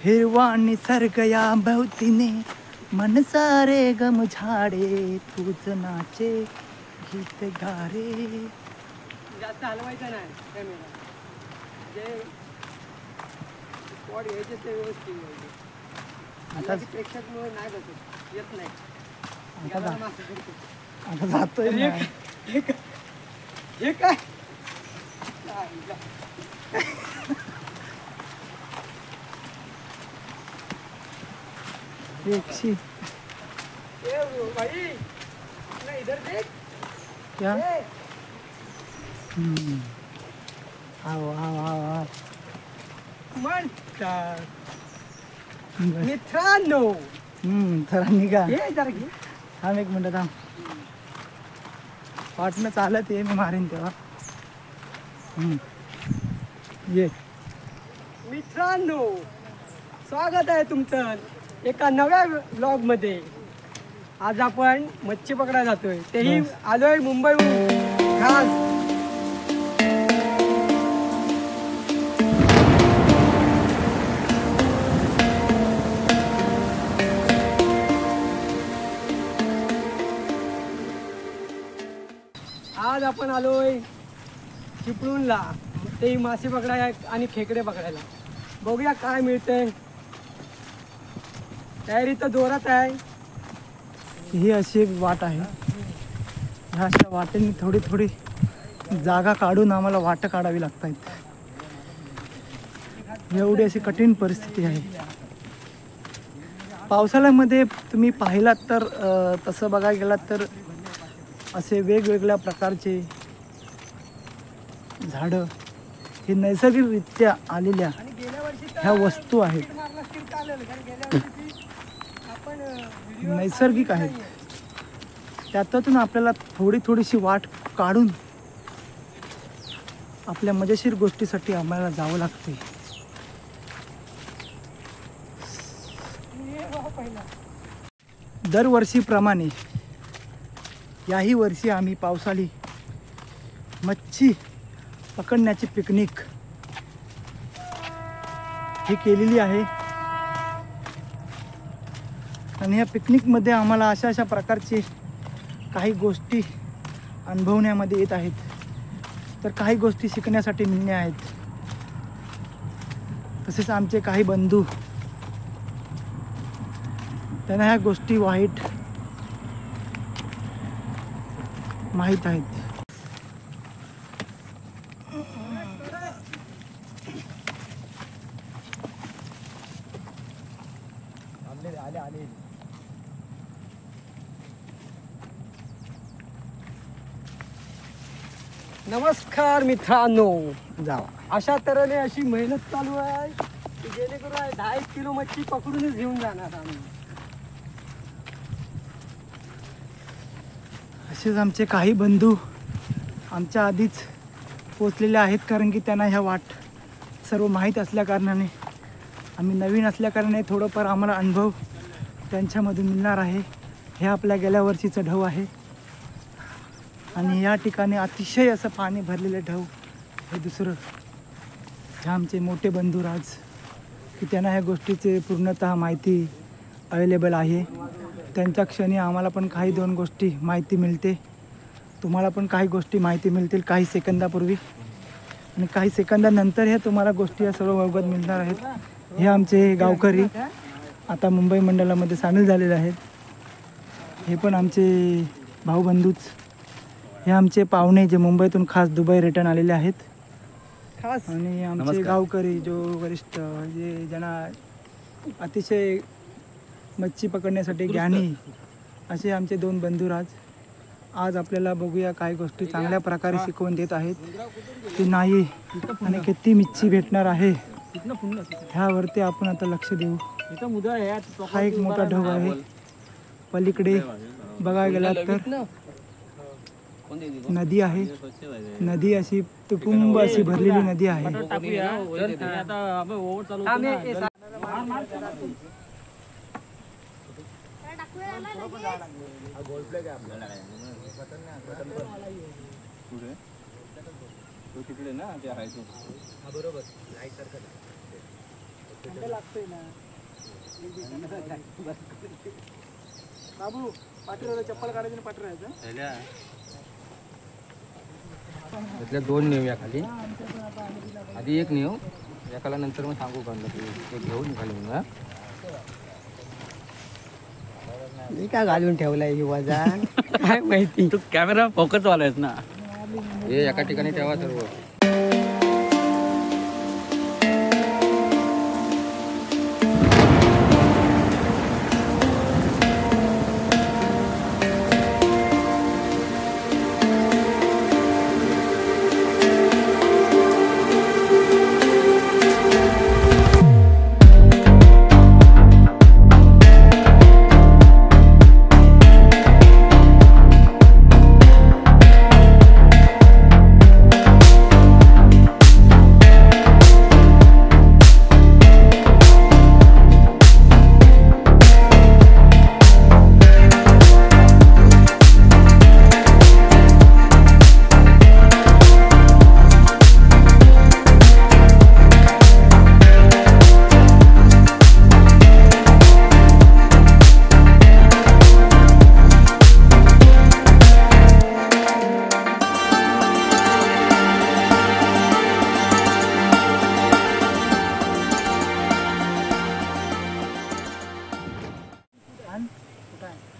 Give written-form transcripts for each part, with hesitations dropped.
हिरवा निसर्ग या भवतीने मन सारे गम झाडे तुझ नाचे गीत गारे. जास्त हलवायचं नाही कॅमेरा, जे स्पॉट घ्यायचे ते व्यवस्थित घ्यायचे. आता प्रेक्षक नाही बसत, येत नाही. आता जातोय हे काय एकशी भाई इधर देख क्या. आओ आओ आओ आओ म्हणतात मित्रांनो. जरा निघा. हे जरा घे. थांब एक मिनिट थांब. वाटणं चालत ये, मी मारेन तेव्हा. ये मित्रांनो, स्वागत आहे तुमचं एका नव्या व्लॉग मध्ये. आज आपण मच्छी पकडायला जातोय, तेही आलोय मुंबईहून खास. आज आपण आलोय चिपळूणला, तेही मासे पकडायला आणि खेकडे पकडायला. बघूया काय मिळतंय. तयारी तर जोरात आहे. ही अशी एक वाट आहे. ह्या अशा वाटेने थोडी थोडी जागा काढून आम्हाला वाटं काढावी लागतात. एवढी अशी कठीण परिस्थिती आहे. पावसाळ्यामध्ये तुम्ही पाहिलात तर तसं बघायला गेलात तर असे वेगवेगळ्या प्रकारचे झाडं हे नैसर्गिकरित्या आलेल्या ह्या वस्तू आहेत. नैसर्गिक आहेत. त्यातून आपल्याला थोडी थोडीशी वाट काढून आपल्या मजेशीर गोष्टीसाठी आम्हाला जावं लागते. दरवर्षीप्रमाणे याही वर्षी आम्ही पावसाळी मच्छी पकडण्याची पिकनिक ही केलेली आहे. आणि या पिकनिकमध्ये आम्हाला अशा अशा प्रकारचे काही गोष्टी अनुभवण्यामध्ये येत आहेत, तर काही गोष्टी शिकण्यासाठी मिळणे आहेत. तसेच आमचे काही बंधू, त्यांना ह्या गोष्टी वाईट माहीत आहेत. नमस्कार मित्रांनो. जावा. अशा तऱ्हेने अशी मेहनत चालू आहे की जेणेकरून 10 किलो मच्छी पकडूनच घेऊन जाणार आम्ही. असेच आमचे काही बंधू आमच्या आधीच पोचलेले आहेत, कारण की त्यांना ह्या वाट सर्व माहीत असल्याकारणाने. आम्ही नवीन असल्याकारणाने थोडंफार आम्हाला अनुभव त्यांच्यामधून मिळणार आहे. हे आपल्या गेल्या वर्षीचं ढव आहे आणि या ठिकाणी अतिशय असं पाणी भरलेलं ढव हे दुसरं. हे आमचे मोठे बंधू राज, की त्यांना ह्या गोष्टीचे पूर्णतः माहिती अवेलेबल आहे. त्यांच्या क्षणी आम्हाला पण काही 2 गोष्टी माहिती मिळते. तुम्हाला पण काही गोष्टी माहिती मिळतील काही सेकंदापूर्वी, आणि काही सेकंदानंतर हे तुम्हाला गोष्टी या सर्व अवगत मिळणार आहेत. हे आमचे गावकरी आता मुंबई मंडळामध्ये सामील झालेले आहेत. हे पण आमचे भाऊबंधूच. हे आमचे पाहुणे जे मुंबईतून खास दुबई रिटर्न आलेले आहेत खास. आणि आमचे गावकरी जो वरिष्ठ, जे ज्यांना अतिशय मच्छी पकडण्यासाठी ज्ञानी असे आमचे 2 बंधुराज आज आपल्याला बघूया काही गोष्टी चांगल्या प्रकारे शिकवून देत आहेत की नाही, आणि किती मच्छी भेटणार आहे ह्यावरती आपण आता लक्ष देऊ. हा एक मोठा ढग आहे. पलीकडे बघायला गेलात तर नदी आहे. नदी अशी तुटुंब अशी भरलेली नदी आहे. तिकडे ना ते आहे तो बरोबर. लागतंय ना बाबू पाठीवर चप्पल काढायची ना पाठीवर त्यातल्या 2 नेऊया खाली आधी एक नेऊ एकाला नंतर मग सांगू का ते घेऊन खाली मग मी काय घालून ठेवलाय ही वजन काय माहिती तू कॅमेरा फोकस वाला आहेस ना हे एका ठिकाणी ठेवा सर्व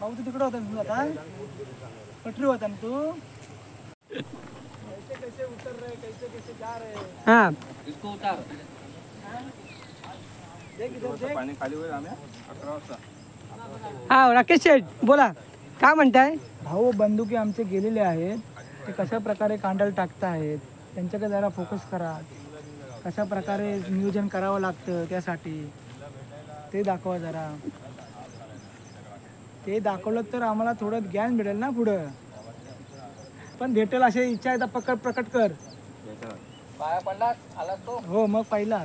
भाऊ तू तिकडे होता तू आता पटरी होता ना तू कैसे कैसे उतर रहे कैसे कैसे जा रहे हा इसको उतार देख इधर देख पाणी खाली होईल आम्ही 11 वाजता हा राकेश शेठ बोला काय म्हणताय भाऊ बंदुकी आमचे गेलेले आहेत ते कशा प्रकारे कांडाल टाकतायत त्यांच्याकडे जरा फोकस करा कशा प्रकारे नियोजन करावं लागतं त्यासाठी ते दाखवा जरा ते दाखवलं तर आम्हाला थोडं ज्ञान भेटेल ना पुढं पण भेटेल अशी इच्छा आहे तर प्रकट कर पाया पडलास आलास तो हो मग पहिला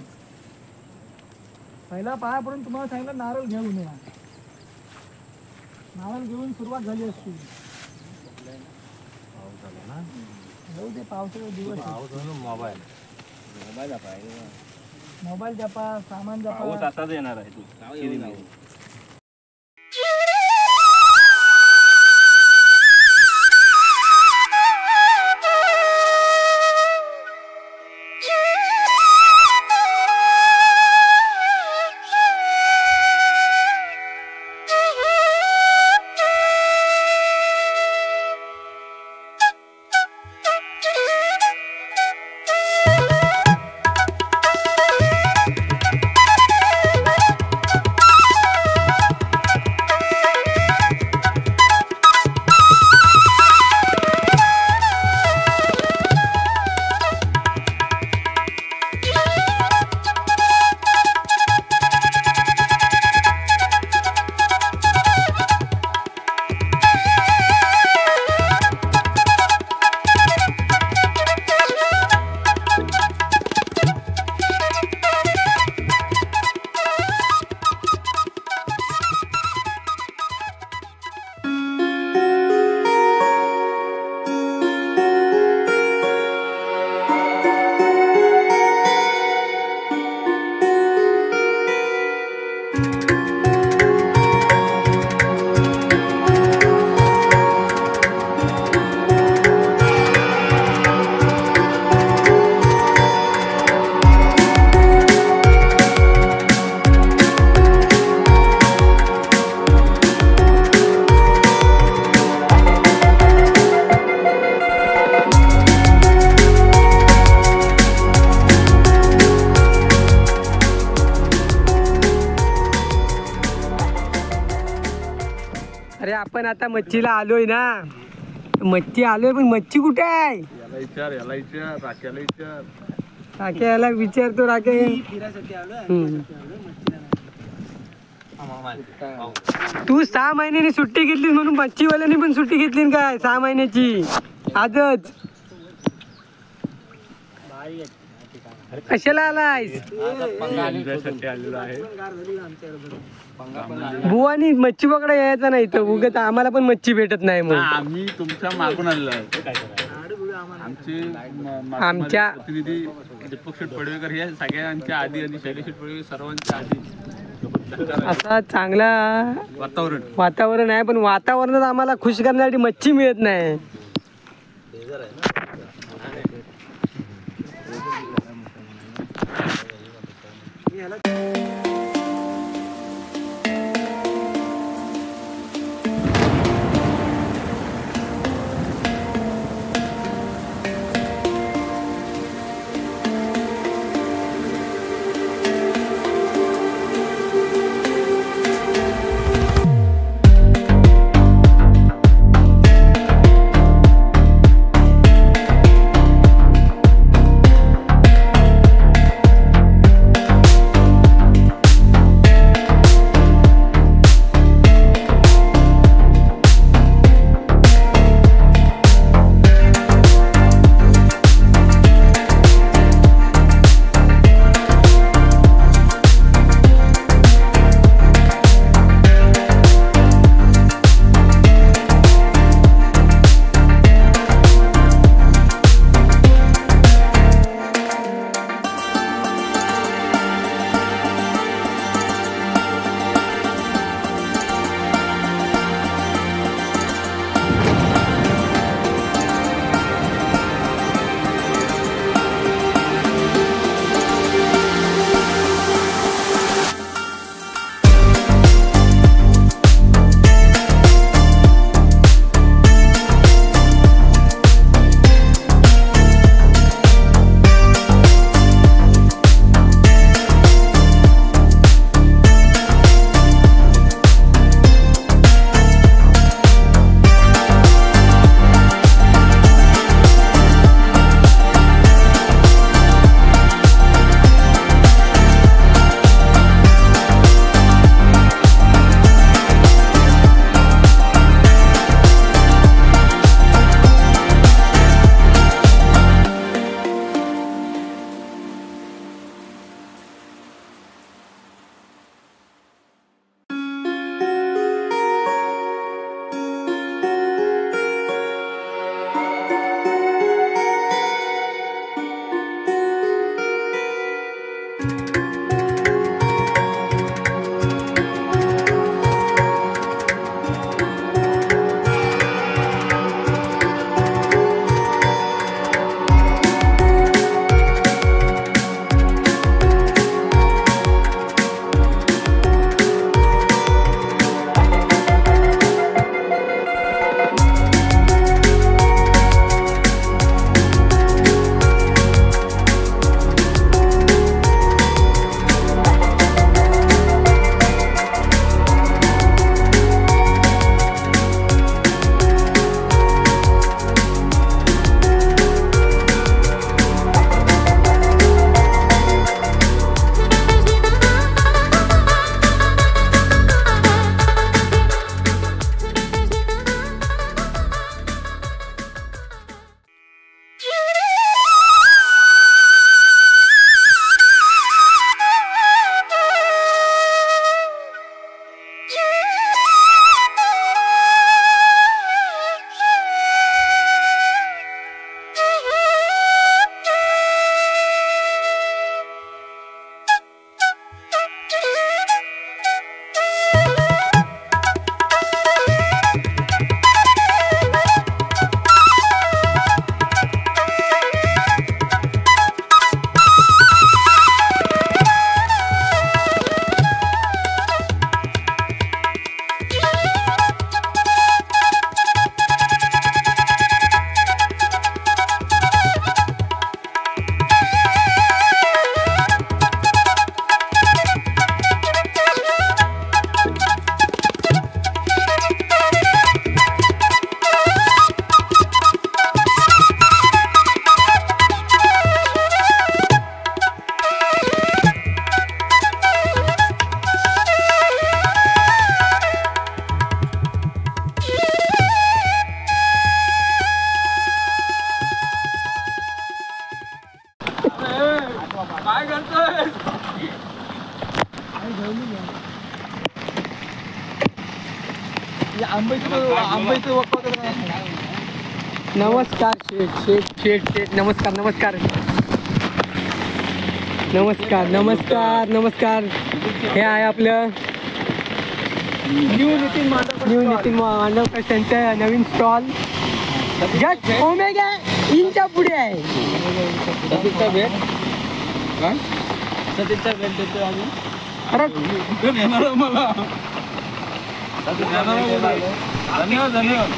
पाया पडून तुम्हाला सांगितलं नारळ घेऊन या नारळ घेऊन सुरुवात झाली असती जाऊ दे पावसाचा दिवस आहे. मोबाईल जपा सामान जपा आताच येणार आहे तू अरे आपण आता मच्छीला आलोय ना मच्छी आलोय पण मच्छी कुठे आहे याला विचार राख्याला विचार राखे याला विचारतो राखे फिरायसाठी आलोय तू 6 महिन्यानी सुट्टी घेतलीस म्हणून मच्छीवाल्यांनी पण सुट्टी घेतली ना काय 6 महिन्याची आजच कशाला आलायस आलेलो आहे बुवानी मच्छी पकडा यायचा नाही तर उगाच आम्हाला पण मच्छी भेटत नाही मग आम्ही तुमच्या मागून आलेलो आहे आमचे आमच्या प्रतिनिधी दीपक शेठ पडवेकर हे सगळ्यांच्या आधी आणि शैलेश शेठ पडवेकर सर्वांच्या आधी असा चांगला वातावरण आहे, पण वातावरणात आम्हाला खुश करण्यासाठी मच्छी मिळत नाही. नमस्कार शेठ शेठ शेठ शेठ नमस्कार नमस्कार. नमस्कार नमस्कार नमस्कार. हे आहे आपलं न्यू नितीन मांडवकर त्यांचा नवीन स्टॉल जस्ट ओमेगा इंच्या पुढे आहे. सतीशचा भेट देतो आम्ही. मला धन्यवाद धन्यवाद.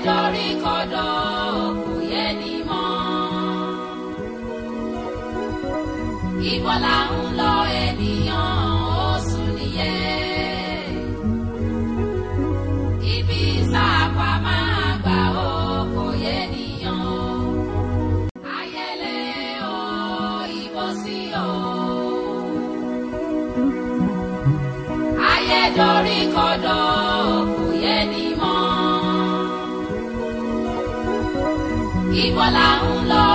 dorí kodò kò yé ni mọ́. Ibo là ń lọ ènìyàn ó sùn nìyẹn. Ibi sáàpà máa gbà ó kò yé nìyàn o. Ayẹlẹ o, ìbò sí o. Ayé dorí kodò kò yé ni mọ́. Ibo là ń lọ